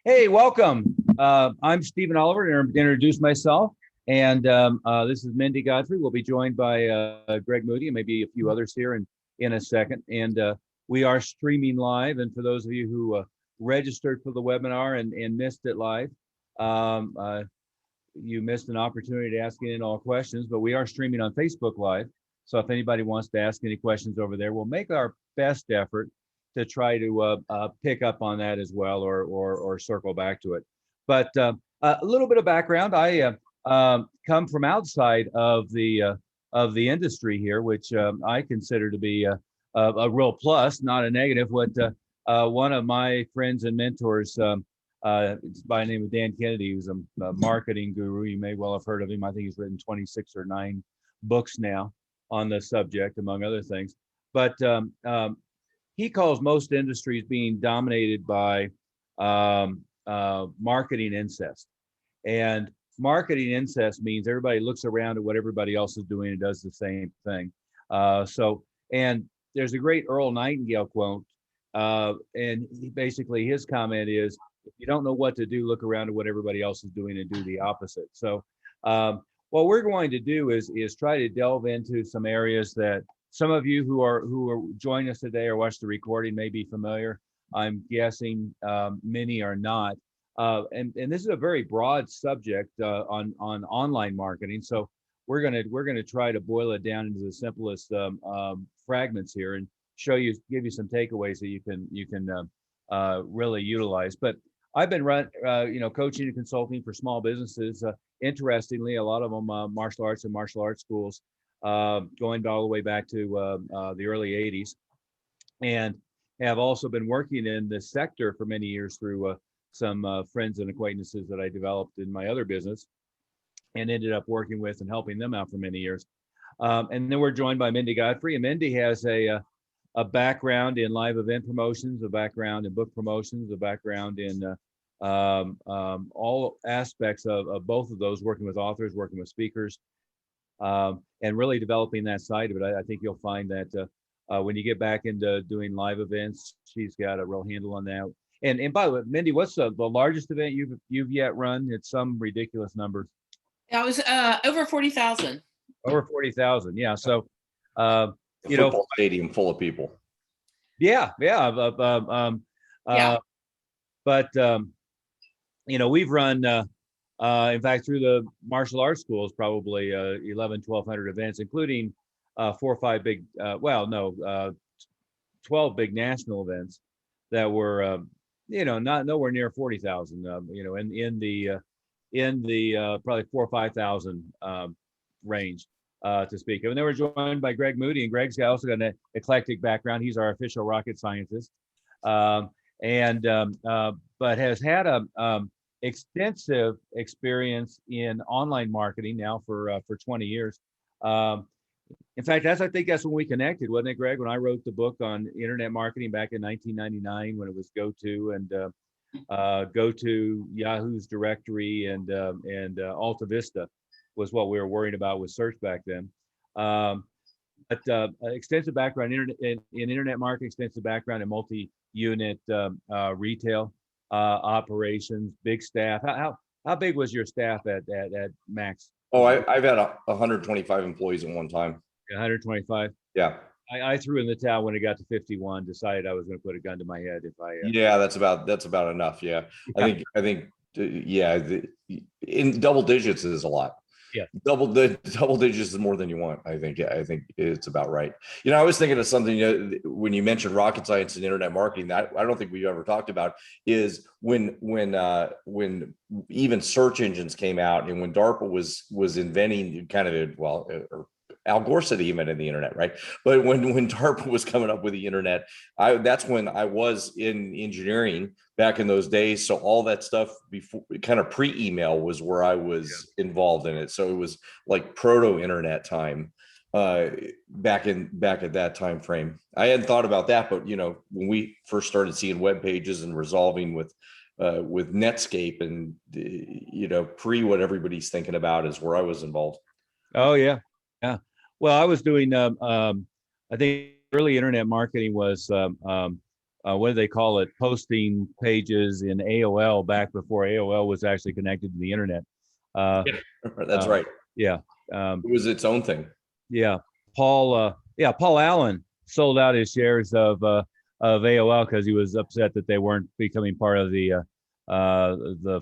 Hey, welcome. I'm Stephen Oliver, and introduce myself. And this is Mindy Godfrey. We'll be joined by Greg Moody and maybe a few others here in a second. And we are streaming live. And for those of you who registered for the webinar and missed it live, um, uh, you missed an opportunity to ask in all questions. But we are streaming on Facebook Live. So if anybody wants to ask any questions over there, we'll make our best effort to try to pick up on that as well, or circle back to it. But a little bit of background: I come from outside of the industry here, which I consider to be a real plus, not a negative. What one of my friends and mentors, by the name of Dan Kennedy, who's a marketing guru. You may well have heard of him. I think he's written 26 or 9 books now on the subject, among other things. But he calls most industries being dominated by marketing incest. And marketing incest means everybody looks around at what everybody else is doing and does the same thing. And there's a great Earl Nightingale quote. And basically his comment is, if you don't know what to do, look around at what everybody else is doing and do the opposite. So what we're going to do is try to delve into some areas that some of you who are joining us today or watch the recording may be familiar. I'm guessing many are not. And this is a very broad subject on online marketing. So we're gonna try to boil it down into the simplest fragments here and give you some takeaways that you can really utilize. But I've been coaching and consulting for small businesses. Interestingly, a lot of them martial arts and martial arts schools, going all the way back to the early 80s, and have also been working in this sector for many years through some friends and acquaintances that I developed in my other business and ended up working with and helping them out for many years. And then we're joined by Mindy Godfrey, and Mindy has a background in live event promotions, a background in book promotions, a background in all aspects of both of those, working with authors, working with speakers, and really developing that side of it. I think you'll find that when you get back into doing live events, she's got a real handle on that. And by the way, Mindy, what's the largest event you've yet run? It's some ridiculous number. That was over 40,000. Over 40,000, yeah. So football stadium full of people. Yeah. But we've run, in fact, through the martial arts schools, probably 1,100-1,200 events, including 4 or 5 big, 12 big national events that were, not nowhere near 40,000. In the probably 4,000 or 5,000 range. To speak of. And then we're joined by Greg Moody, and Greg's also got an eclectic background. He's our official rocket scientist, but has had a extensive experience in online marketing now for 20 years. In fact, I think that's when we connected, wasn't it, Greg? When I wrote the book on internet marketing back in 1999, when it was GoTo and GoTo, Yahoo's directory, and Alta Vista was what we were worried about with search back then. But extensive background in internet marketing, extensive background in multi-unit retail operations, big staff. How big was your staff at Max? Oh, I've had 125 employees at one time. 125. Yeah. I threw in the towel when it got to 51. Decided I was going to put a gun to my head if I. Yeah, that's about enough. Yeah, I think in double digits is a lot. Yeah, double digits is more than you want. I think it's about right. I was thinking of something when you mentioned rocket science and internet marketing that I don't think we've ever talked about is when even search engines came out and when DARPA was inventing kind of Al Gore said he invented the internet, right? But when DARPA was coming up with the internet, that's when I was in engineering back in those days. So all that stuff before, kind of pre-email, was where I was involved in it. So it was like proto-internet time back at that time frame. I hadn't thought about that, but when we first started seeing web pages and resolving with Netscape and pre what everybody's thinking about is where I was involved. Oh yeah. Well, I was doing I think early internet marketing was what do they call it? Posting pages in AOL back before AOL was actually connected to the internet. Yeah, that's uh, right. yeah. It was its own thing. Yeah. Paul Allen sold out his shares of AOL because he was upset that they weren't becoming part of the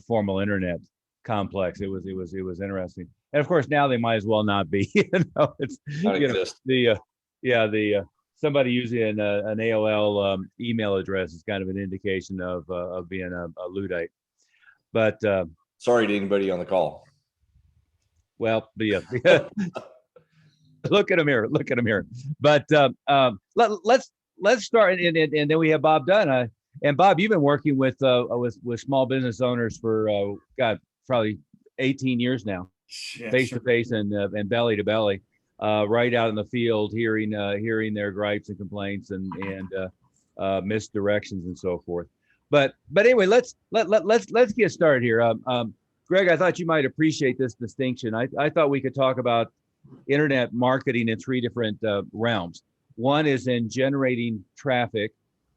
formal internet complex. It was interesting. And of course now they might as well not be. It's Not exist. somebody using an AOL email address is kind of an indication of being a Luddite. But Sorry to anybody on the call. well, yeah. Look at him here. Look at him here. But let's start, and then we have Bob Dunn. And Bob, you've been working with small business owners for probably 18 years now, face to face and belly to belly, right out in the field, hearing their gripes and complaints and misdirections and so forth. But anyway, let's get started here. Greg, I thought you might appreciate this distinction. I thought we could talk about internet marketing in three different realms. One is in generating traffic,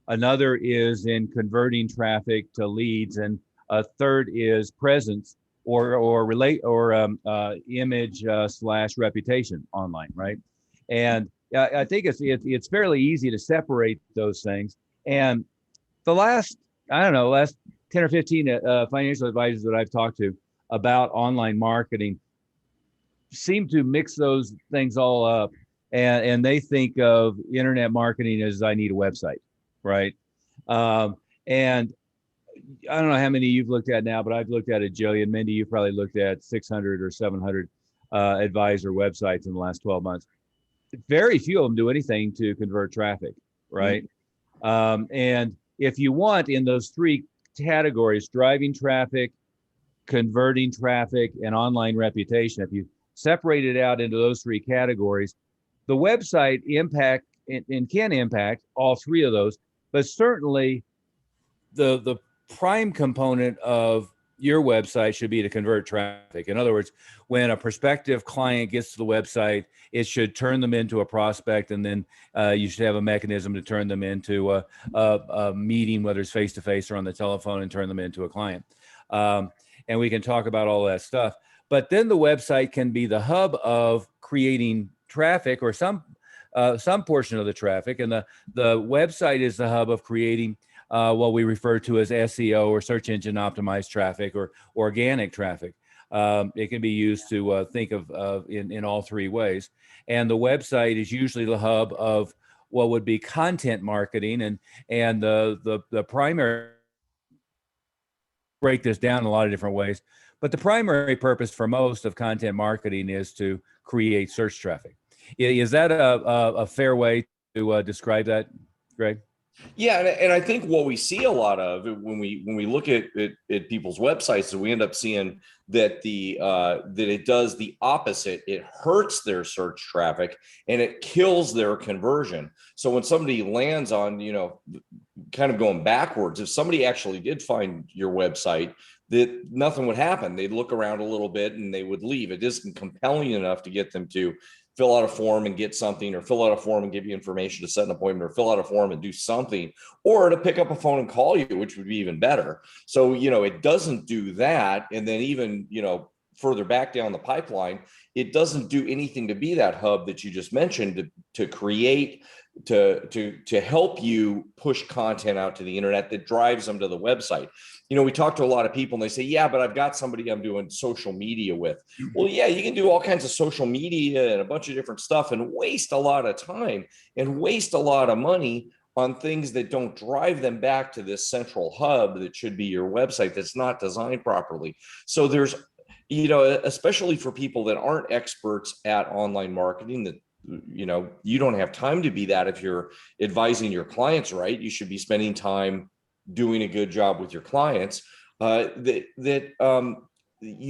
another is in converting traffic to leads, and a third is presence or image / reputation online, right? And I think it's fairly easy to separate those things. And the last 10 or 15 financial advisors that I've talked to about online marketing seem to mix those things all up, and they think of internet marketing as I need a website, right? And I don't know how many you've looked at now, but I've looked at a jillion. Mindy, you've probably looked at 600 or 700 advisor websites in the last 12 months. Very few of them do anything to convert traffic, right? And if you want, in those three categories, driving traffic, converting traffic, and online reputation, if you separate it out into those three categories, the website impact and can impact all three of those, but certainly the prime component of your website should be to convert traffic. In other words, when a prospective client gets to the website, it should turn them into a prospect, and then you should have a mechanism to turn them into a meeting, whether it's face-to-face or on the telephone, and turn them into a client. And we can talk about all that stuff. But then the website can be the hub of creating traffic, or some portion of the traffic, and the website is the hub of creating what we refer to as SEO, or search engine optimized traffic, or organic traffic. It can be used to think of in all three ways. And the website is usually the hub of what would be content marketing, and the primary, break this down in a lot of different ways, but the primary purpose for most of content marketing is to create search traffic. Is that a fair way to describe that, Greg? Yeah, and I think what we see a lot of when we look at people's websites, is we end up seeing that that it does the opposite. It hurts their search traffic and it kills their conversion. So when somebody lands on, kind of going backwards, if somebody actually did find your website, that nothing would happen. They'd look around a little bit and they would leave. It isn't compelling enough to get them to fill out a form and get something, or fill out a form and give you information to set an appointment, or fill out a form and do something, or to pick up a phone and call you, which would be even better. So, it doesn't do that. And then even, further back down the pipeline, it doesn't do anything to be that hub that you just mentioned to create, to help you push content out to the internet that drives them to the website. We talk to a lot of people and they say, yeah, but I've got somebody I'm doing social media with. Well, yeah, you can do all kinds of social media and a bunch of different stuff and waste a lot of time and waste a lot of money on things that don't drive them back to this central hub that should be your website, that's not designed properly. So there's, especially for people that aren't experts at online marketing, that you don't have time to be that. If you're advising your clients right, you should be spending time doing a good job with your clients. You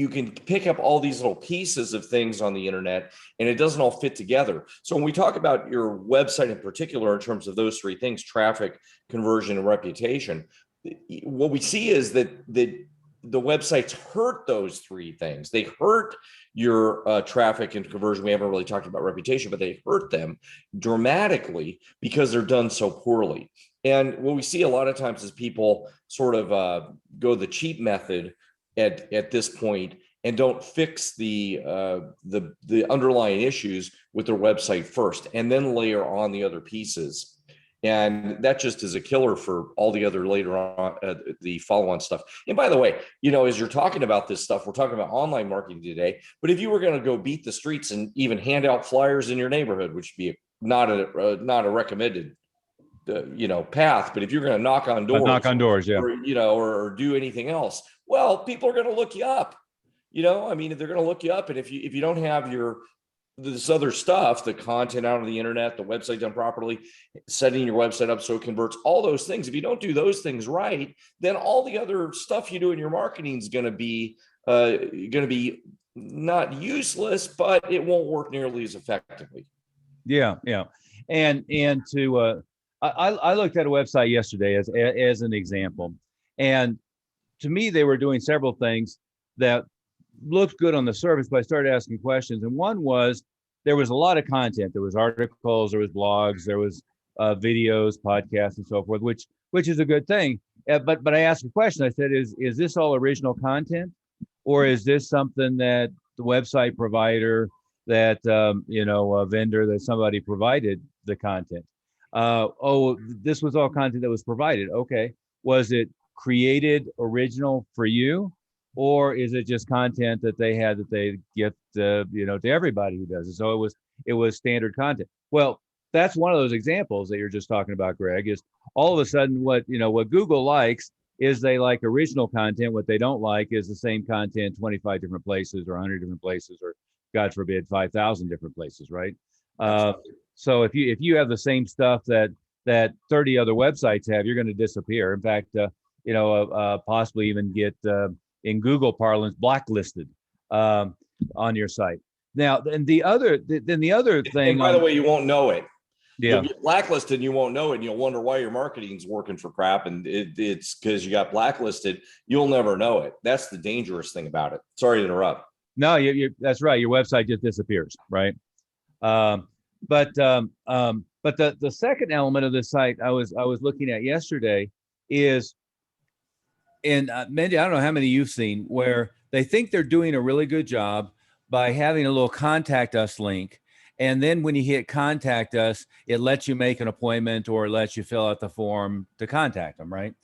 can pick up all these little pieces of things on the internet and it doesn't all fit together. So when we talk about your website in particular, in terms of those three things, traffic, conversion, and reputation, what we see is that the websites hurt those three things. They hurt your traffic and conversion. We haven't really talked about reputation, but they hurt them dramatically because they're done so poorly. And what we see a lot of times is people sort of go the cheap method at this point and don't fix the underlying issues with their website first, and then layer on the other pieces. And that just is a killer for all the other later on, the follow-on stuff. And by the way, as you're talking about this stuff, we're talking about online marketing today. But if you were going to go beat the streets and even hand out flyers in your neighborhood, which would be not a recommended path, but if you're going to knock on doors, yeah, or do anything else, well, people are going to look you up. I mean, they're going to look you up, and if you don't have this other stuff, the content out on the internet, the website done properly, setting your website up so it converts, all those things, if you don't do those things right, then all the other stuff you do in your marketing is going to be not useless, but it won't work nearly as effectively. Yeah. And to I looked at a website yesterday as an example, and to me they were doing several things that looked good on the surface, but I started asking questions. And one was, there was a lot of content. There was articles, there was blogs, there was videos, podcasts, and so forth, which is a good thing. But I asked a question. I said, is this all original content, or is this something that the website provider, that a vendor, that somebody provided the content? This was all content that was provided. Okay, was it created original for you? Or is it just content that they had that they get to everybody who does it? So it was standard content. Well, that's one of those examples that you're just talking about, Greg, is all of a sudden what Google likes is they like original content. What they don't like is the same content 25 different places, or 100 different places, or God forbid 5,000 different places, right? So if you have the same stuff that 30 other websites have, you're going to disappear. In fact, possibly even get in Google parlance, blacklisted on your site. Now, then the other thing. And by the way, you won't know it. Yeah. You'll get blacklisted and you won't know it, and you'll wonder why your marketing's working for crap. And it's because you got blacklisted. You'll never know it. That's the dangerous thing about it. Sorry to interrupt. No, that's right. Your website just disappears, right? But the second element of the site I was looking at yesterday is, and Mindy, I don't know how many you've seen, where they think they're doing a really good job by having a little contact us link. And then when you hit contact us, it lets you make an appointment, or it lets you fill out the form to contact them, right?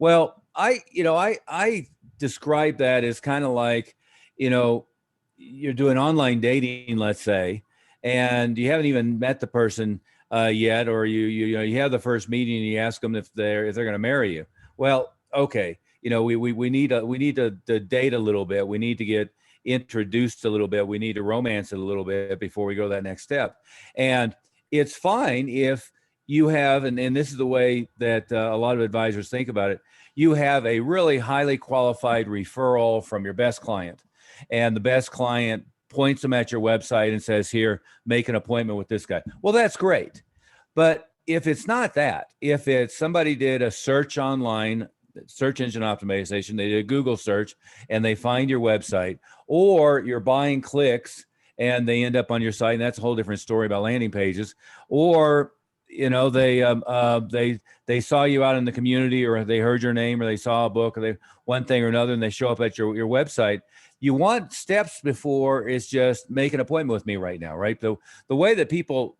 Well, I describe that as kind of like, you're doing online dating, let's say, and you haven't even met the person yet, or you have the first meeting and you ask them if they're going to marry you. Well, okay. We need to date a little bit. We need to get introduced a little bit. We need to romance it a little bit before we go to that next step. And it's fine if you have, and this is the way that a lot of advisors think about it, you have a really highly qualified referral from your best client, and the best client points them at your website and says, here, make an appointment with this guy. Well, that's great. But if it's not that, if it's somebody did a search online, search engine optimization, they did a Google search and they find your website, or you're buying clicks and they end up on your site, and that's a whole different story about landing pages, or they saw you out in the community, or they heard your name, or they saw a book, or they one thing or another, and they show up at your website. You want steps before it's just make an appointment with me right now, right? The way that people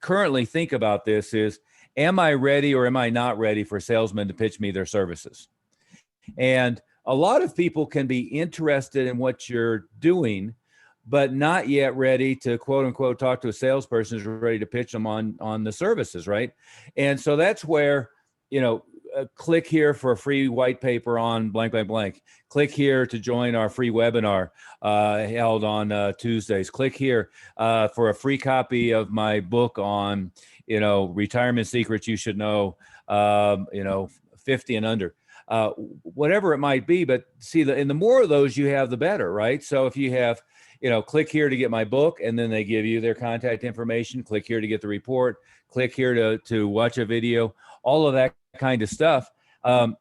currently think about this is, am I ready or am I not ready for salesmen to pitch me their services? And a lot of people can be interested in what you're doing, but not yet ready to, quote unquote, talk to a salesperson who's ready to pitch them on the services, right? And so that's where, click here for a free white paper on blank, blank, blank. Click here to join our free webinar held on Tuesdays. Click here for a free copy of my book on, retirement secrets you should know, 50 and under, whatever it might be. But see, and the more of those you have, the better, right? So if you have, click here to get my book, and then they give you their contact information. Click here to get the report. Click here to watch a video, all of that kind of stuff. And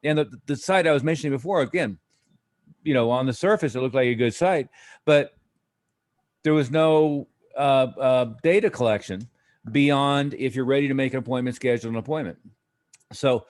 the site I was mentioning before, again, on the surface, it looked like a good site, but there was no data collection beyond, if you're ready to make an appointment, schedule an appointment. So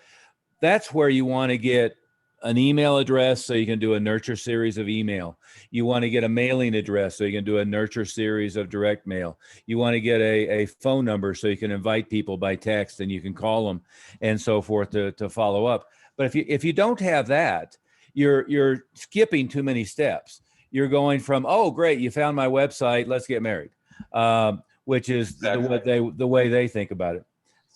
that's where you want to get an email address so you can do a nurture series of email. You want to get a mailing address so you can do a nurture series of direct mail. You want to get a phone number so you can invite people by text and you can call them and so forth to follow up. But if you don't have that, you're skipping too many steps. You're going from, oh great, you found my website, let's get married, which is Exactly. the way they think about it.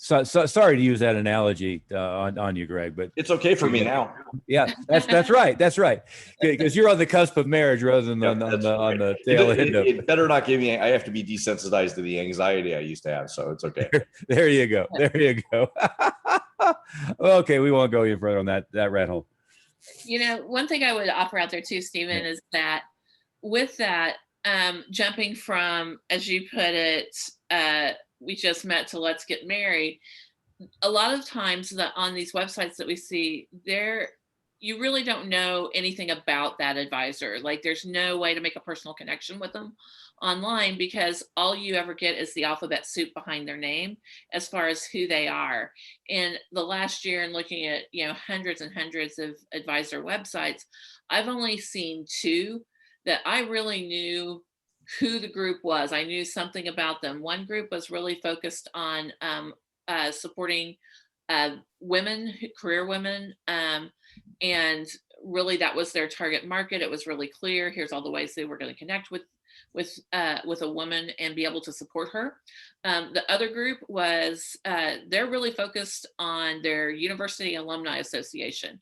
So sorry to use that analogy on you, Greg, but It's okay for me now. yeah, that's right. That's right. Because you're on the cusp of marriage rather than Yeah, on that's the right. tail end of It better not give me. I have to be desensitized to the anxiety I used to have, so it's okay. There you go. There you go. Okay, we won't go any further on that rat hole. One thing I would offer out there too, Stephen, is that with that, jumping from, as you put it, we just met to let's get married. A lot of times that on these websites that we see there, you really don't know anything about that advisor. Like there's no way to make a personal connection with them online because all you ever get is the alphabet soup behind their name as far as who they are. In the last year and looking at, hundreds and hundreds of advisor websites, I've only seen two that I really knew who the group was. I knew something about them. One group was really focused on supporting women, career women, and really that was their target market. It was really clear. Here's all the ways they were going to connect with a woman and be able to support her. The other group was they're really focused on their university alumni association,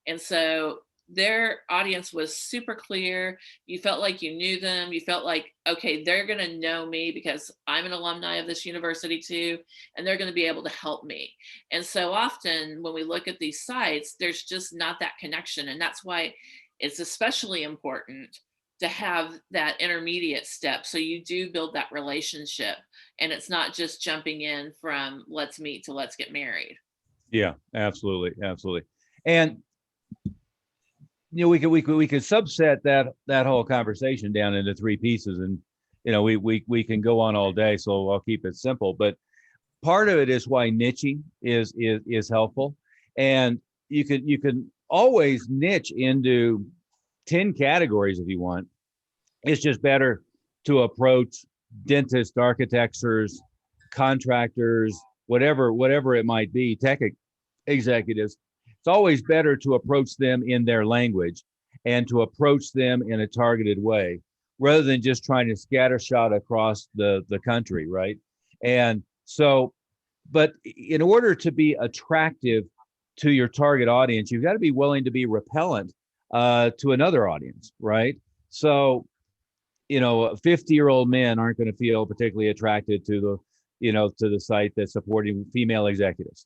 and so their audience was super clear. You felt like you knew them. You felt like, okay, they're going to know me because I'm an alumni of this university too, and they're going to be able to help me. And so often when we look at these sites, there's just not that connection. And that's why it's especially important to have that intermediate step. So you do build that relationship and it's not just jumping in from let's meet to let's get married. Yeah, absolutely. Absolutely. And we could subset that whole conversation down into three pieces, and we can go on all day, so I'll keep it simple. But part of it is why niching is helpful, and you can always niche into 10 categories if you want. It's just better to approach dentists, architects, contractors, whatever it might be, tech executives. It's always better to approach them in their language and to approach them in a targeted way rather than just trying to scattershot across the country, right? And so, but in order to be attractive to your target audience, you've got to be willing to be repellent to another audience, right? So, 50-year-old men aren't going to feel particularly attracted to the site that's supporting female executives.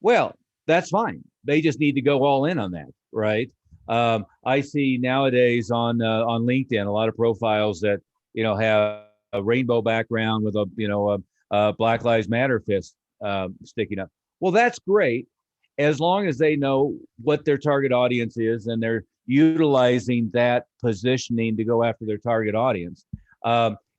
Well, that's fine. They just need to go all in on that, right? I see nowadays on LinkedIn a lot of profiles that have a rainbow background with a Black Lives Matter fist sticking up. Well, that's great as long as they know what their target audience is and they're utilizing that positioning to go after their target audience.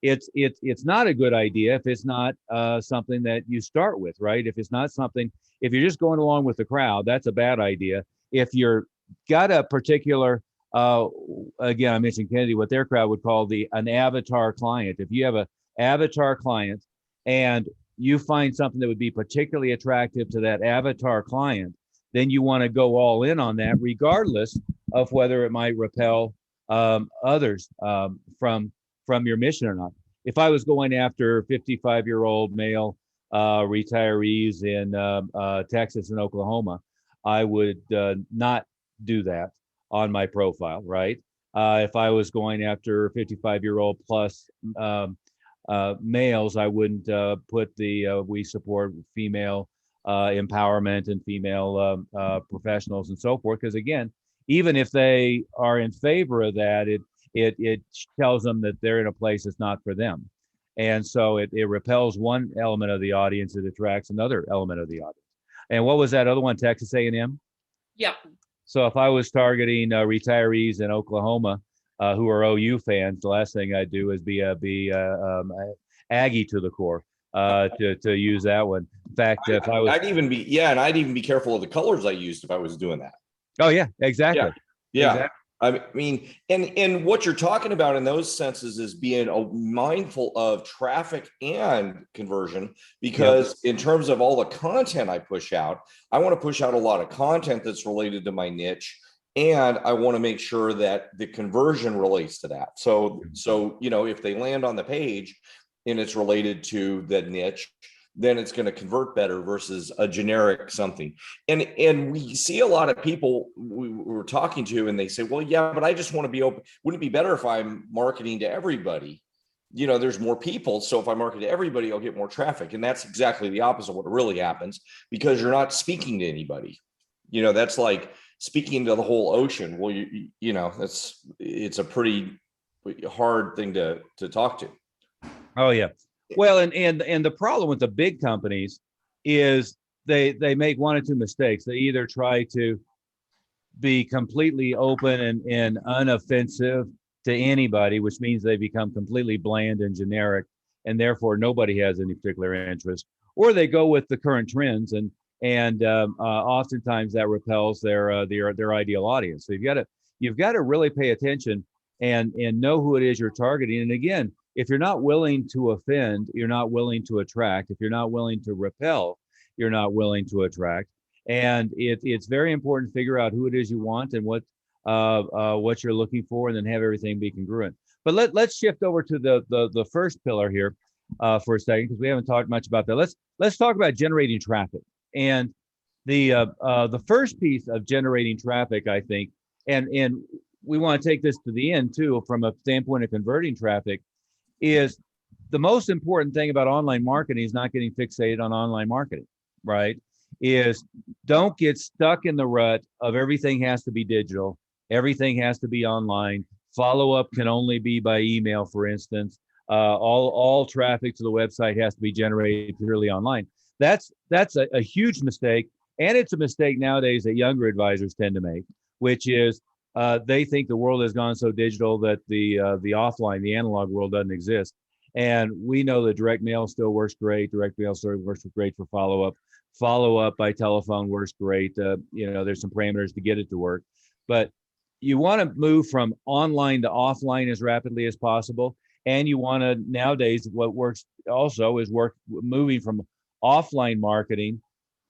It's not a good idea if it's not something that you start with, right? If it's not something, if you're just going along with the crowd, that's a bad idea. If you're got a particular, again, I mentioned Kennedy, what their crowd would call an avatar client. If you have an avatar client and you find something that would be particularly attractive to that avatar client, then you want to go all in on that, regardless of whether it might repel others from your mission or not. If I was going after 55-year-old male retirees in Texas and Oklahoma, I would not do that on my profile, right? If I was going after 55-year-old plus males, I wouldn't put we support female empowerment and female professionals and so forth, because again, even if they are in favor of that, it tells them that they're in a place that's not for them. And so it repels one element of the audience, it attracts another element of the audience. And what was that other one, Texas A&M? Yep. So if I was targeting retirees in Oklahoma who are OU fans, the last thing I'd do is be Aggie to the core. to use that one. In fact, if I was, I'd even be careful of the colors I used if I was doing that. oh yeah, exactly. Yeah. Exactly. I mean, and what you're talking about in those senses is being mindful of traffic and conversion, because in terms of all the content I push out, I want to push out a lot of content that's related to my niche. And I want to make sure that the conversion relates to that. So, if they land on the page and it's related to the niche, then it's going to convert better versus a generic something. And we see a lot of people we're talking to, and they say, well, yeah, but I just want to be open. Wouldn't it be better if I'm marketing to everybody? There's more people. So if I market to everybody, I'll get more traffic. And that's exactly the opposite of what really happens, because you're not speaking to anybody. That's like speaking to the whole ocean. Well, it's a pretty hard thing to talk to. Oh yeah. Well, and the problem with the big companies is they make one or two mistakes. They either try to be completely open and unoffensive to anybody, which means they become completely bland and generic, and therefore nobody has any particular interest, or they go with the current trends, and oftentimes that repels their ideal audience. So you've got to really pay attention and know who it is you're targeting. And again, if you're not willing to offend, you're not willing to attract. If you're not willing to repel, you're not willing to attract. And it's very important to figure out who it is you want and what you're looking for, and then have everything be congruent. But let's shift over to the first pillar here for a second, because we haven't talked much about that. Let's talk about generating traffic. And the first piece of generating traffic, I think, and we want to take this to the end too, from a standpoint of converting traffic, is the most important thing about online marketing is not getting fixated on online marketing, right? Is don't get stuck in the rut of everything has to be digital, everything has to be online. Follow-up can only be by email, for instance. All traffic to the website has to be generated purely online. That's a huge mistake, and it's a mistake nowadays that younger advisors tend to make, which is they think the world has gone so digital that the offline, the analog world doesn't exist. And we know that direct mail still works great. Direct mail still works great for follow-up. Follow-up by telephone works great. There's some parameters to get it to work. But you want to move from online to offline as rapidly as possible. And you want to, nowadays, what works also is moving from offline marketing,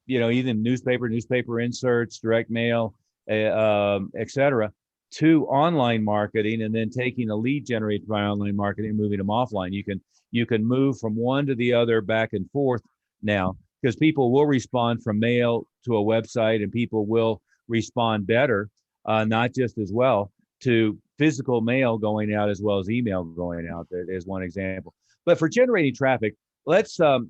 even newspaper inserts, direct mail, et cetera, to online marketing, and then taking a lead generated by online marketing and moving them offline. You can move from one to the other back and forth now, because people will respond from mail to a website, and people will respond better, not just as well, to physical mail going out as well as email going out. As one example. But for generating traffic, let's try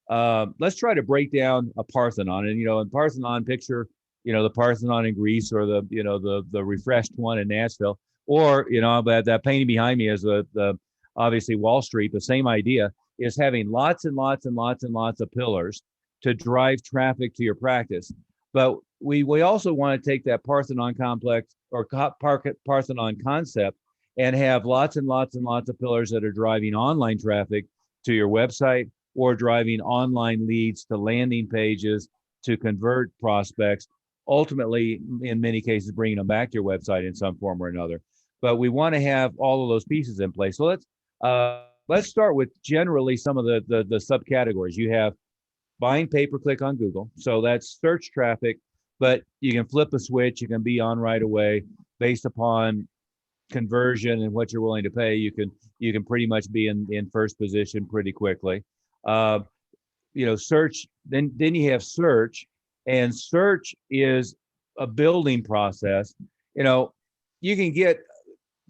to break down a Parthenon. And in Parthenon picture, the Parthenon in Greece, or the refreshed one in Nashville, or but that painting behind me is the obviously Wall Street. The same idea is having lots and lots and lots and lots of pillars to drive traffic to your practice. But we also want to take that Parthenon complex or Parthenon concept and have lots and lots and lots of pillars that are driving online traffic to your website, or driving online leads to landing pages to convert prospects, ultimately, in many cases, bringing them back to your website in some form or another. But we want to have all of those pieces in place. So let's start with generally some of the subcategories. You have buying pay-per-click on Google. So that's search traffic, but you can flip a switch. You can be on right away based upon conversion and what you're willing to pay. You can pretty much be in first position pretty quickly. Search, then you have search, and search is a building process. You can get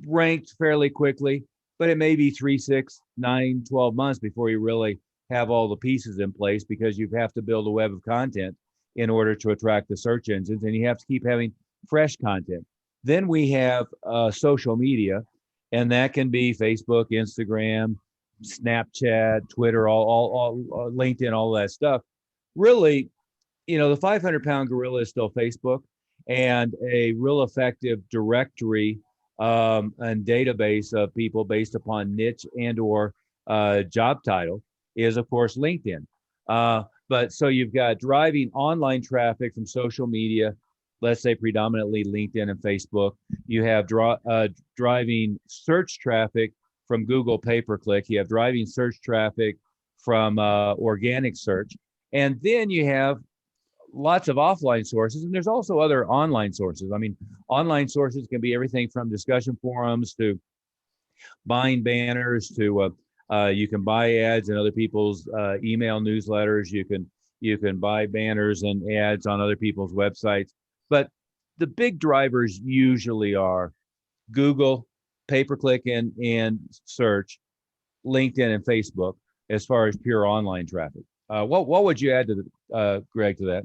ranked fairly quickly, but it may be 3, 6, 9, 12 months before you really have all the pieces in place, because you have to build a web of content in order to attract the search engines, and you have to keep having fresh content. Then we have social media, and that can be Facebook, Instagram, Snapchat, Twitter, all LinkedIn, all that stuff. Really, the 500-pound gorilla is still Facebook, and a real effective directory and database of people based upon niche and or job title is, of course, LinkedIn. But so you've got driving online traffic from social media, let's say predominantly LinkedIn and Facebook. You have driving search traffic from Google pay-per-click. You have driving search traffic from organic search. And then you have lots of offline sources, and there's also other online sources. I mean, online sources can be everything from discussion forums to buying banners to you can buy ads in other people's email newsletters. You can buy banners and ads on other people's websites. But the big drivers usually are Google, pay-per-click and search, LinkedIn and Facebook as far as pure online traffic. What would you add to Greg, to that?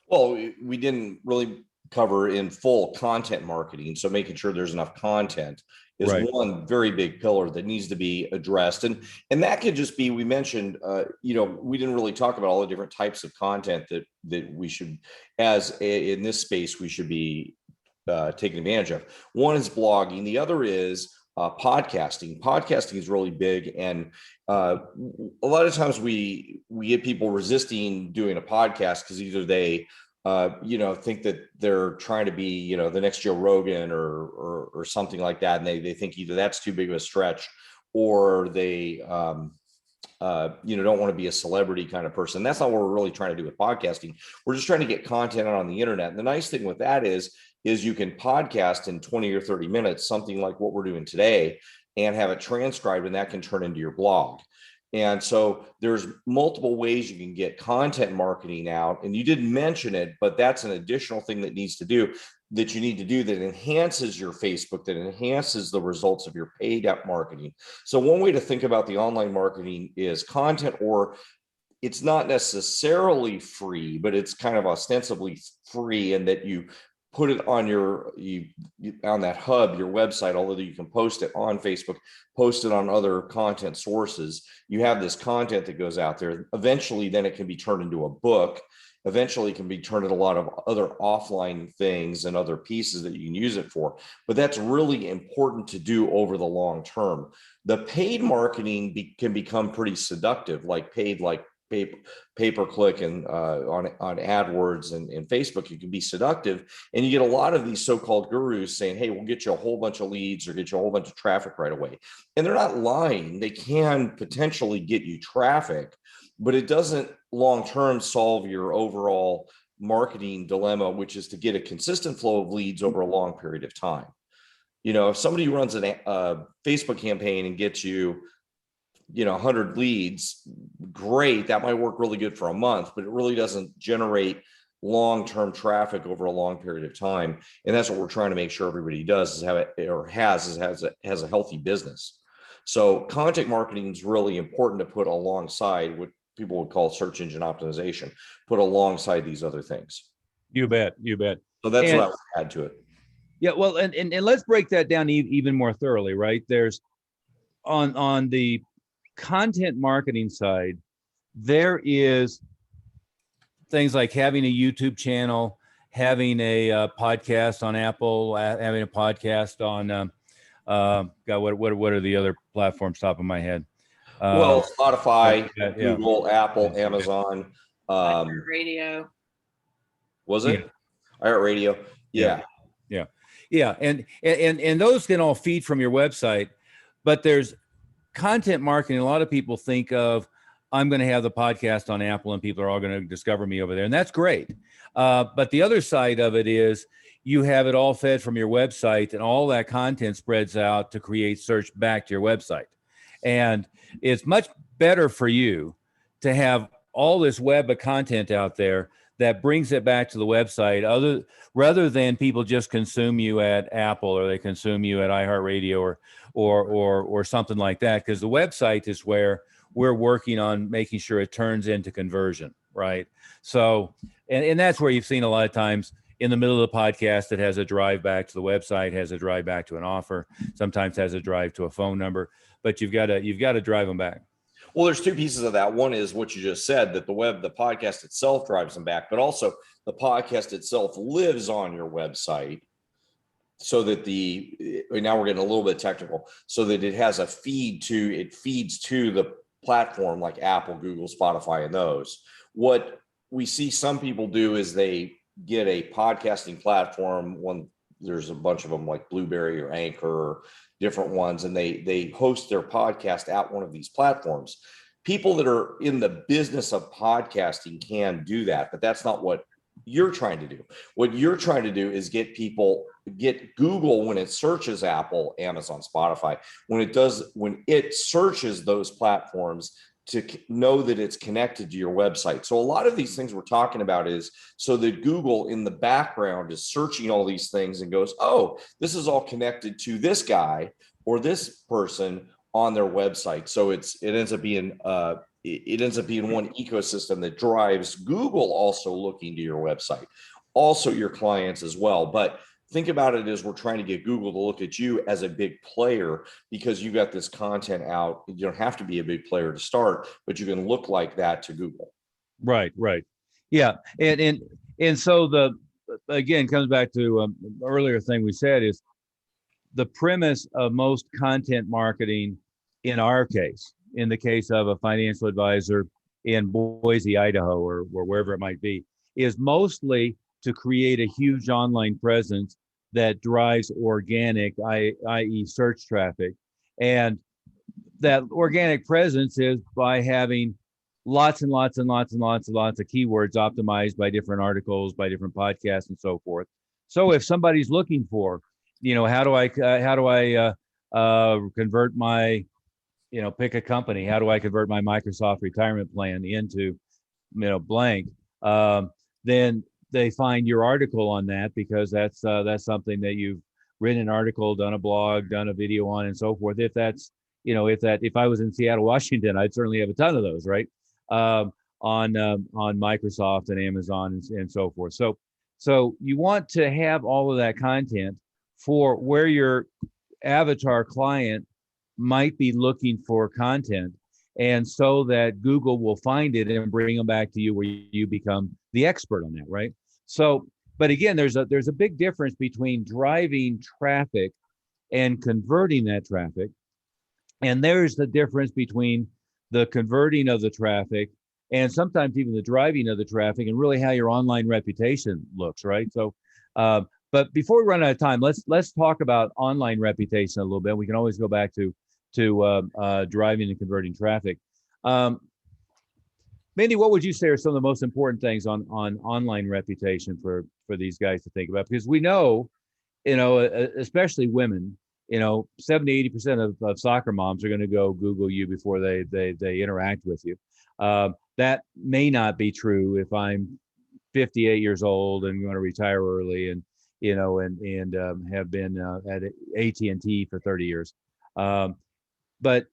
Well, we didn't really cover in full content marketing. So making sure there's enough content is Right. one very big pillar that needs to be addressed. And that could just be, we mentioned, we didn't really talk about all the different types of content that we should, in this space, we should be taking advantage of. One is blogging. The other is podcasting. Podcasting is really big. And a lot of times we get people resisting doing a podcast because either they think that they're trying to be, the next Joe Rogan or something like that. And they think either that's too big of a stretch, or they, don't want to be a celebrity kind of person. That's not what we're really trying to do with podcasting. We're just trying to get content out on the internet. And the nice thing with that is you can podcast in 20 or 30 minutes, something like what we're doing today, and have it transcribed, and that can turn into your blog. And so there's multiple ways you can get content marketing out. And you didn't mention it, but that's an additional thing that you need to do that enhances your Facebook, that enhances the results of your paid app marketing. So one way to think about the online marketing is content, or it's not necessarily free, but it's kind of ostensibly free, in that you put it on on that hub, your website, although you can post it on Facebook, post it on other content sources. You have this content that goes out there. Eventually, then it can be turned into a book. Eventually, it can be turned into a lot of other offline things and other pieces that you can use it for. But that's really important to do over the long term. The paid marketing can become pretty seductive, like pay-per-click and on AdWords and Facebook. It can be seductive, and you get a lot of these so-called gurus saying, hey, we'll get you a whole bunch of leads or get you a whole bunch of traffic right away. And they're not lying. They can potentially get you traffic, but it doesn't long-term solve your overall marketing dilemma, which is to get a consistent flow of leads over a long period of time. If somebody runs a Facebook campaign and gets you 100 leads, great. That might work really good for a month, but it really doesn't generate long-term traffic over a long period of time. And that's what we're trying to make sure everybody does, is has a healthy business. So content marketing is really important to put alongside what people would call search engine optimization, put alongside these other things. You bet. So that's what I would add to it. Yeah, well, and let's break that down even more thoroughly, right? There's on the content marketing side, there is things like having a YouTube channel, having a podcast on Apple, having a podcast on what are the other platforms top of my head? Well, Spotify, yeah. Google, Apple, Amazon, radio. Was it? iHeartRadio. Yeah. And those can all feed from your website, but there's content marketing. A lot of people think of, I'm going to have the podcast on Apple and people are all going to discover me over there. And that's great. But the other side of it is you have it all fed from your website, and all that content spreads out to create search back to your website. And it's much better for you to have all this web of content out there that brings it back to the website, rather than people just consume you at Apple, or they consume you at iHeartRadio or something like that. Because the website is where we're working on making sure it turns into conversion, right? So, and that's where you've seen a lot of times in the middle of the podcast, it has a drive back to the website, has a drive back to an offer, sometimes has a drive to a phone number, but you've got to drive them back. Well, there's two pieces of that. One is what you just said, that the podcast itself drives them back, but also the podcast itself lives on your website, so that now we're getting a little bit technical, so that it has it feeds to the platform like Apple, Google, Spotify, and those. What we see some people do is they get a podcasting platform. There's a bunch of them like Blueberry or Anchor or different ones, and they host their podcast at one of these platforms. People that are in the business of podcasting can do that, but that's not what you're trying to do. What you're trying to do is get Google, when it searches Apple, Amazon, Spotify, when it searches those platforms, to know that it's connected to your website. So a lot of these things we're talking about is so that Google in the background is searching all these things and goes, oh, this is all connected to this guy or this person on their website. So it ends up being one ecosystem that drives Google also looking to your website, also your clients as well. But think about it as we're trying to get Google to look at you as a big player because you got this content out. You don't have to be a big player to start, but you can look like that to Google. Right. Yeah. And so again, comes back to earlier thing we said is the premise of most content marketing in our case, in the case of a financial advisor in Boise, Idaho, or wherever it might be, is mostly to create a huge online presence that drives organic, i.e. search traffic. And that organic presence is by having lots and lots and lots and lots and lots of keywords optimized by different articles, by different podcasts and so forth. So if somebody's looking for, how do I convert my, pick a company, how do I convert my Microsoft retirement plan into, blank, then they find your article on that because that's something that you've written an article, done a blog, done a video on, and so forth. If I was in Seattle, Washington, I'd certainly have a ton of those, right? On Microsoft and Amazon and so forth. So you want to have all of that content for where your avatar client might be looking for content, and so that Google will find it and bring them back to you where you become the expert on that, right? So, but again, there's a big difference between driving traffic and converting that traffic. And there's the difference between the converting of the traffic and sometimes even the driving of the traffic and really how your online reputation looks, right? So, but before we run out of time, let's talk about online reputation a little bit. We can always go back to driving and converting traffic. Mindy, what would you say are some of the most important things on online reputation for these guys to think about? Because we know, especially women, 70-80% of soccer moms are going to go Google you before they interact with you. That may not be true if I'm 58 years old and going to retire early and have been at AT&T for 30 years. But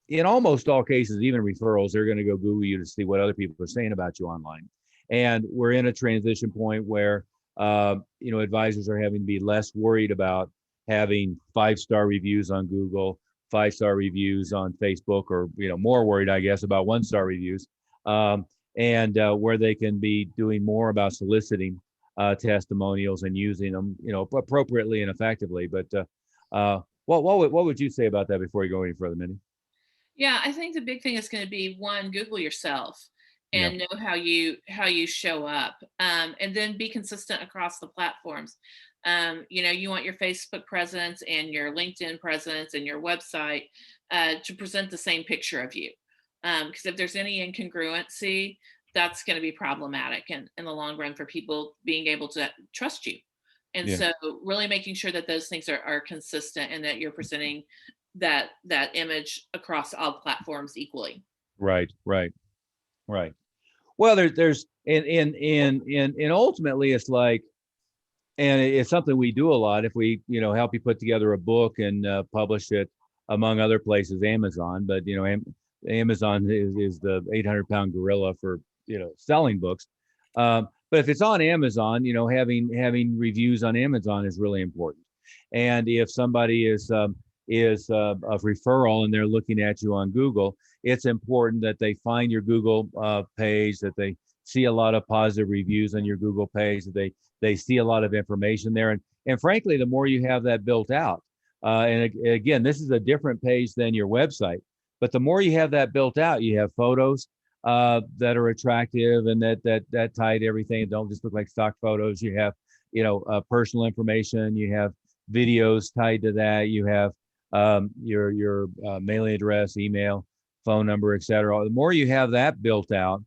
in almost all cases, even referrals, they're going to go Google you to see what other people are saying about you online. And we're in a transition point where, advisors are having to be less worried about having 5-star reviews on Google, 5-star reviews on Facebook, or, more worried, I guess, about 1-star reviews. And where they can be doing more about soliciting testimonials and using them, appropriately and effectively. But what would you say about that before you go any further, Mindy? Yeah, I think the big thing is going to be one, Google yourself and know how you show up, and then be consistent across the platforms. You want your Facebook presence and your LinkedIn presence and your website to present the same picture of you. Because if there's any incongruency, that's going to be problematic in the long run for people being able to trust you. And so really making sure that those things are consistent and that you're presenting that image across all platforms equally. Right. Well, there's and ultimately it's like, and it's something we do a lot. If we, help you put together a book and publish it among other places, Amazon, but Amazon is the 800-pound gorilla for, selling books. But if it's on Amazon, having reviews on Amazon is really important. And if somebody is a referral and they're looking at you on Google, it's important that they find your Google page, that they see a lot of positive reviews on your Google page, that they see a lot of information there. And frankly, the more you have that built out, and again, this is a different page than your website, But the more you have that built out, you have photos that are attractive and that tie to everything. Don't just look like stock photos. You have, personal information. You have videos tied to that. You have your mailing address, email, phone number, etc. The more you have that built out,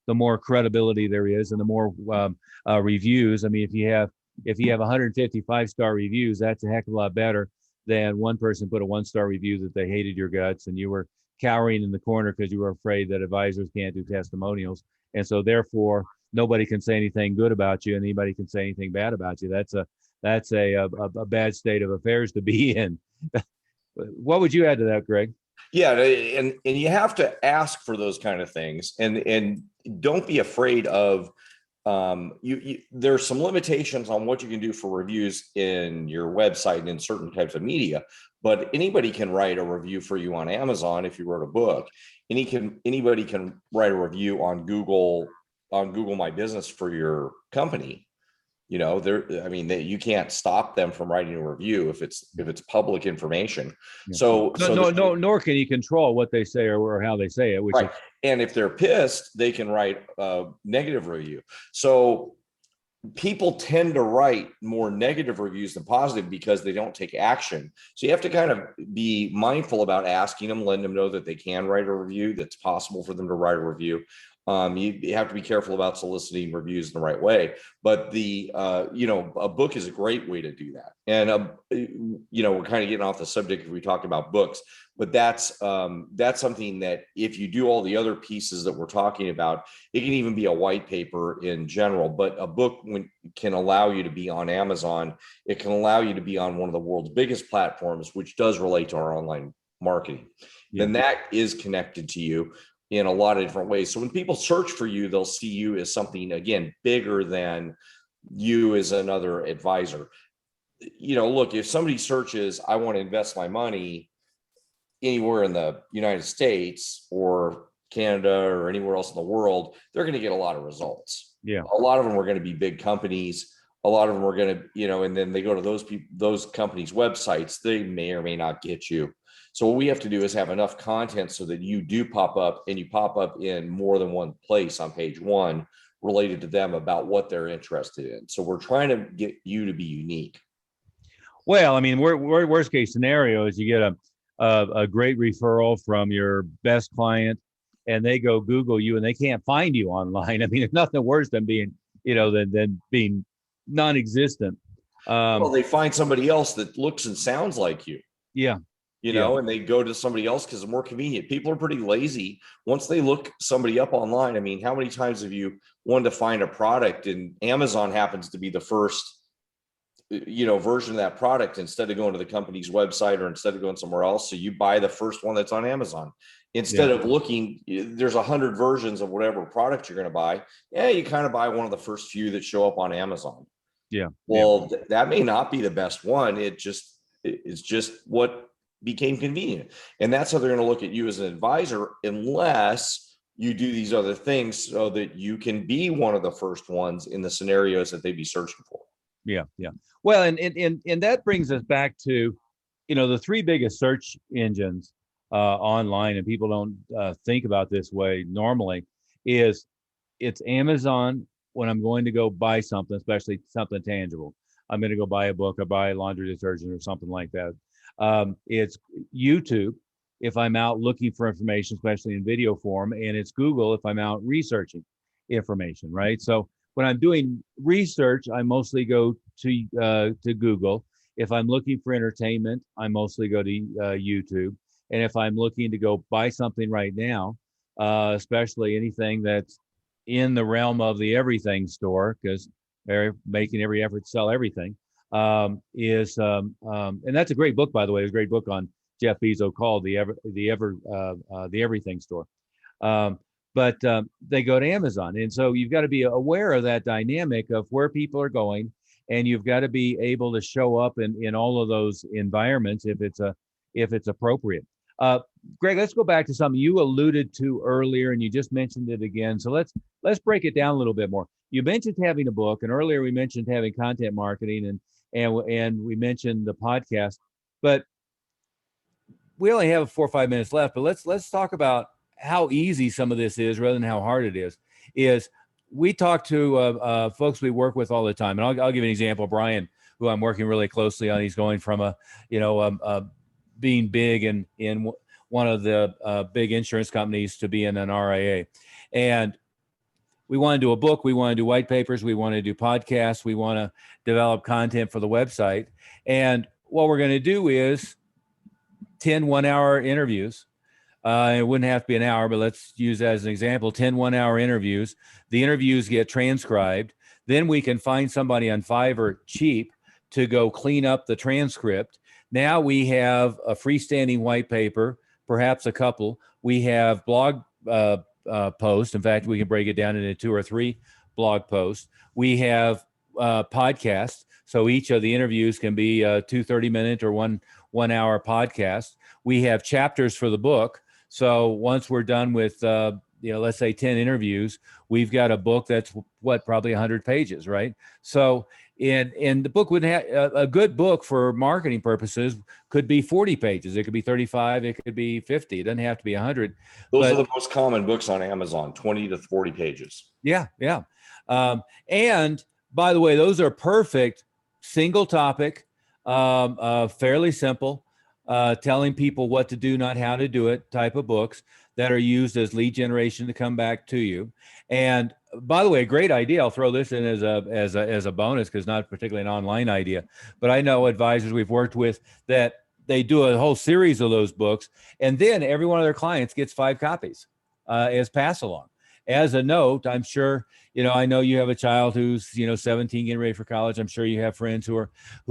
the more credibility there is, and the more reviews. I mean, if you have 150 5-star reviews, that's a heck of a lot better than one person put a 1-star review that they hated your guts and you were cowering in the corner because you were afraid that advisors can't do testimonials, and so therefore nobody can say anything good about you and anybody can say anything bad about you. That's a bad state of affairs to be in. What would you add to that, Greg? Yeah, and you have to ask for those kind of things, and don't be afraid of there's some limitations on what you can do for reviews in your website and in certain types of media, but anybody can write a review for you on Amazon if you wrote a book. Anybody can write a review on Google My Business for your company. You can't stop them from writing a review if it's public information. Yeah. So nor can you control what they say or how they say it, which right. is, And if they're pissed, they can write a negative review. So people tend to write more negative reviews than positive because they don't take action. So you have to kind of be mindful about asking them, letting them know that they can write a review, that's possible for them to write a review. You have to be careful about soliciting reviews in the right way, but a book is a great way to do that. And we're kind of getting off the subject if we talked about books, but that's something that if you do all the other pieces that we're talking about, it can even be a white paper in general. But a book can allow you to be on Amazon. It can allow you to be on one of the world's biggest platforms, which does relate to our online marketing. Yeah. Then that is connected to you in a lot of different ways. So when people search for you, they'll see you as something, again, bigger than you as another advisor. Look, if somebody searches, I want to invest my money anywhere in the United States or Canada or anywhere else in the world, they're going to get a lot of results. Yeah. A lot of them are going to be big companies. A lot of them are going to, and then they go to those companies' websites, they may or may not get you. So what we have to do is have enough content so that you do pop up, and you pop up in more than one place on page one related to them about what they're interested in. So we're trying to get you to be unique. Well, I mean, worst case scenario is you get a great referral from your best client and they go Google you and they can't find you online. I mean, there's nothing worse than being, than being non-existent. Well, they find somebody else that looks and sounds like you. Yeah. And they go to somebody else because it's more convenient. People are pretty lazy. Once they look somebody up online, I mean, how many times have you wanted to find a product and Amazon happens to be the first, version of that product instead of going to the company's website or instead of going somewhere else. So you buy the first one that's on Amazon instead of looking, there's 100 versions of whatever product you're going to buy. Yeah. You kind of buy one of the first few that show up on Amazon. Yeah. Well, that may not be the best one. It's just what became convenient. And that's how they're going to look at you as an advisor, unless you do these other things so that you can be one of the first ones in the scenarios that they'd be searching for. Yeah. Yeah. Well, and that brings us back to, the three biggest search engines online, and people don't think about this way normally, it's Amazon when I'm going to go buy something, especially something tangible. I'm going to go buy a book or buy a laundry detergent or something like that. It's YouTube if I'm out looking for information, especially in video form, and it's Google if I'm out researching information, right? So when I'm doing research, I mostly go to Google. If I'm looking for entertainment, I mostly go to YouTube. And if I'm looking to go buy something right now, especially anything that's in the realm of the everything store, because they're making every effort to sell everything, and that's a great book, by the way. It's a great book on Jeff Bezos called the Everything Store. But they go to Amazon, and so you've got to be aware of that dynamic of where people are going, and you've got to be able to show up in all of those environments if it's appropriate. Greg, let's go back to something you alluded to earlier, and you just mentioned it again. So let's break it down a little bit more. You mentioned having a book, and earlier we mentioned having content marketing, and we mentioned the podcast. But we only have 4 or 5 minutes left, but let's talk about how easy some of this is rather than how hard it is. We talk to folks we work with all the time, and I'll give you an example. Brian, who I'm working really closely on, he's going from being big in one of the big insurance companies to being an RIA, and we want to do a book, we want to do white papers, we want to do podcasts, we want to develop content for the website, and what we're going to do is 10 1-hour interviews. It wouldn't have to be an hour, but let's use that as an example, 10 1-hour interviews. The interviews get transcribed. Then we can find somebody on Fiverr cheap to go clean up the transcript. Now we have a freestanding white paper, perhaps a couple. We have blog posts. In fact, we can break it down into 2 or 3 blog posts. We have podcasts. So each of the interviews can be 2 30-minute or 1-hour podcasts. We have chapters for the book. So once we're done with, let's say 10 interviews, we've got a book that's probably 100 pages, right? So in the book would have a good book for marketing purposes could be 40 pages. It could be 35. It could be 50. It doesn't have to be 100. Those are the most common books on Amazon, 20 to 40 pages. Yeah. Yeah. And by the way, those are perfect single topic, fairly simple, telling people what to do, not how to do it type of books that are used as lead generation to come back to you. And by the way, a great idea. I'll throw this in as a bonus because not particularly an online idea, but I know advisors we've worked with that they do a whole series of those books, and then every one of their clients gets 5 copies as pass along. As a note, I'm sure, I know you have a child who's, 17 getting ready for college. I'm sure you have friends who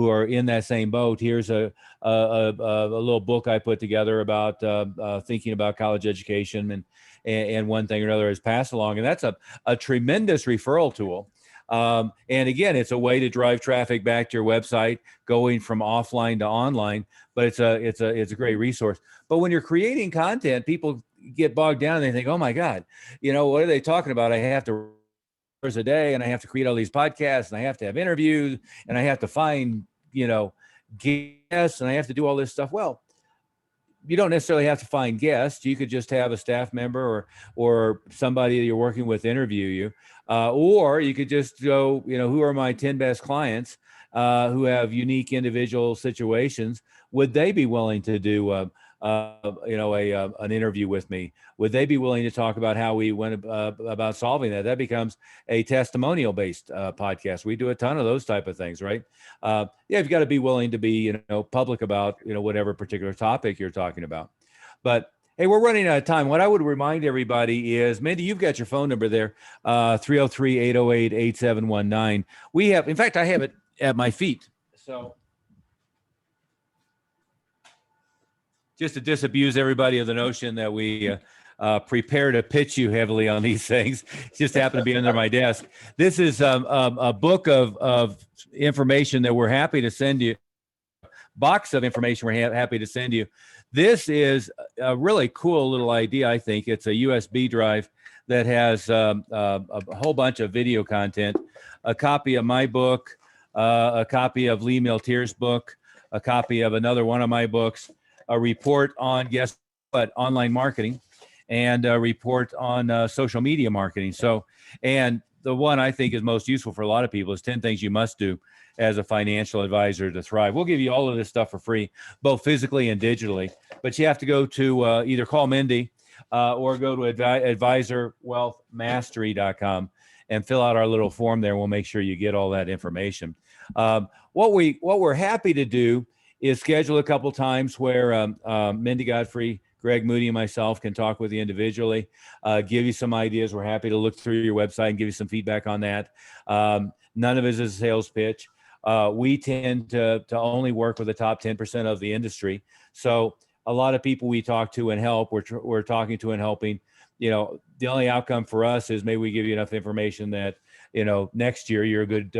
are in that same boat. Here's a little book I put together about thinking about college education and one thing or another is pass along. And that's a tremendous referral tool. And again, it's a way to drive traffic back to your website, going from offline to online, but it's a great resource. But when you're creating content, people get bogged down and they think, oh my God, what are they talking about? I have to hours a day and I have to create all these podcasts and I have to have interviews and I have to find, guests and I have to do all this stuff. Well, you don't necessarily have to find guests. You could just have a staff member or somebody that you're working with interview you. Or you could just go, who are my 10 best clients who have unique individual situations? Would they be willing to do an interview with me? Would they be willing to talk about how we went about solving that? That becomes a testimonial based podcast. We do a ton of those type of things, right? You've got to be willing to be, public about, whatever particular topic you're talking about. But hey, we're running out of time. What I would remind everybody is, Mindy, you've got your phone number there, 303-808-8719. We have, in fact, I have it at my feet. So just to disabuse everybody of the notion that we prepare to pitch you heavily on these things. It just happened to be under my desk. This is a book of information that we're happy to send you, box of information we're happy to send you. This is a really cool little idea, I think. It's a USB drive that has a whole bunch of video content, a copy of my book, a copy of Lee Milteer's book, a copy of another one of my books, a report on, guess what, online marketing, and a report on social media marketing. So, and the one I think is most useful for a lot of people is 10 things you must do as a financial advisor to thrive. We'll give you all of this stuff for free, both physically and digitally, but you have to go to either call Mindy or go to advisorwealthmastery.com and fill out our little form there. We'll make sure you get all that information. What we're happy to do is schedule a couple times where Mindy Godfrey, Greg Moody, and myself can talk with you individually, give you some ideas. We're happy to look through your website and give you some feedback on that. None of it is a sales pitch. We tend to only work with the top 10% of the industry. So a lot of people we talk to and help, we're talking to and helping. The only outcome for us is maybe we give you enough information that, next year you're a good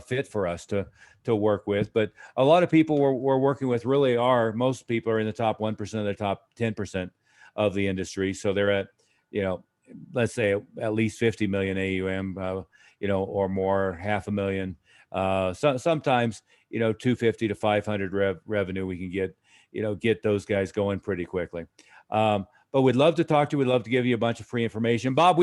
fit for us to work with. But a lot of people we're working with really are, most people are in the top 1% of the top 10% of the industry. So they're at, let's say at least 50 million AUM, or more, 500,000. Sometimes, 250 to 500 revenue we can get, get those guys going pretty quickly. But we'd love to talk to you. We'd love to give you a bunch of free information. Bob,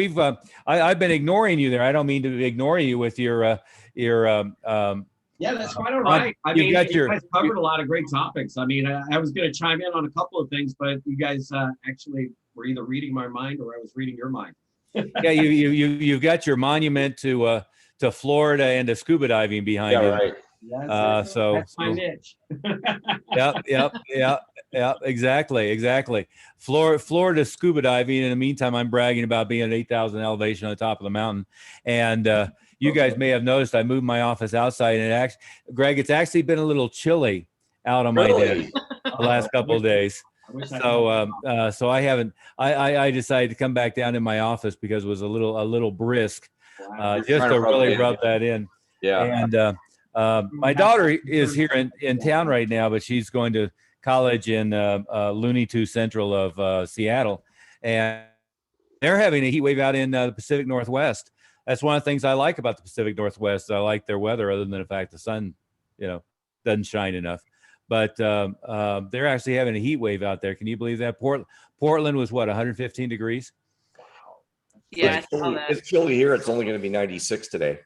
I've been ignoring you there. I don't mean to ignore you with your yeah, that's quite all right. I mean, got you guys covered a lot of great topics. I mean, I was going to chime in on a couple of things, but you guys actually were either reading my mind or I was reading your mind. Yeah, you've got your monument to Florida and to scuba diving behind Yeah, you. right. That's my niche. Yep, exactly. Florida scuba diving. In the meantime, I'm bragging about being at 8,000 elevation on the top of the mountain. And you guys may have noticed I moved my office outside, and Greg, it's actually been a little chilly out on my desk the last couple of days. So I haven't. I decided to come back down in my office because it was a little brisk, just to really rub that in. Yeah. And my daughter is here in town right now, but she's going to college in Looney Tunes Central of Seattle, and they're having a heat wave out in the Pacific Northwest. That's one of the things I like about the Pacific Northwest. I like their weather, other than the fact the sun, doesn't shine enough. But they're actually having a heat wave out there. Can you believe that? Portland was what, 115 degrees? Yeah, I saw that. It's chilly here. It's only going to be 96 today.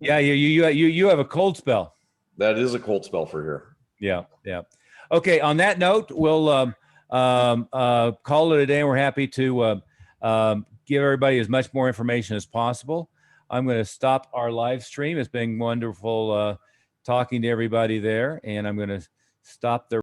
Yeah, you have a cold spell. That is a cold spell for here. Yeah. Okay. On that note, we'll call it a day. And we're happy to give everybody as much more information as possible. I'm going to stop our live stream. It's been wonderful talking to everybody there, and I'm going to stop the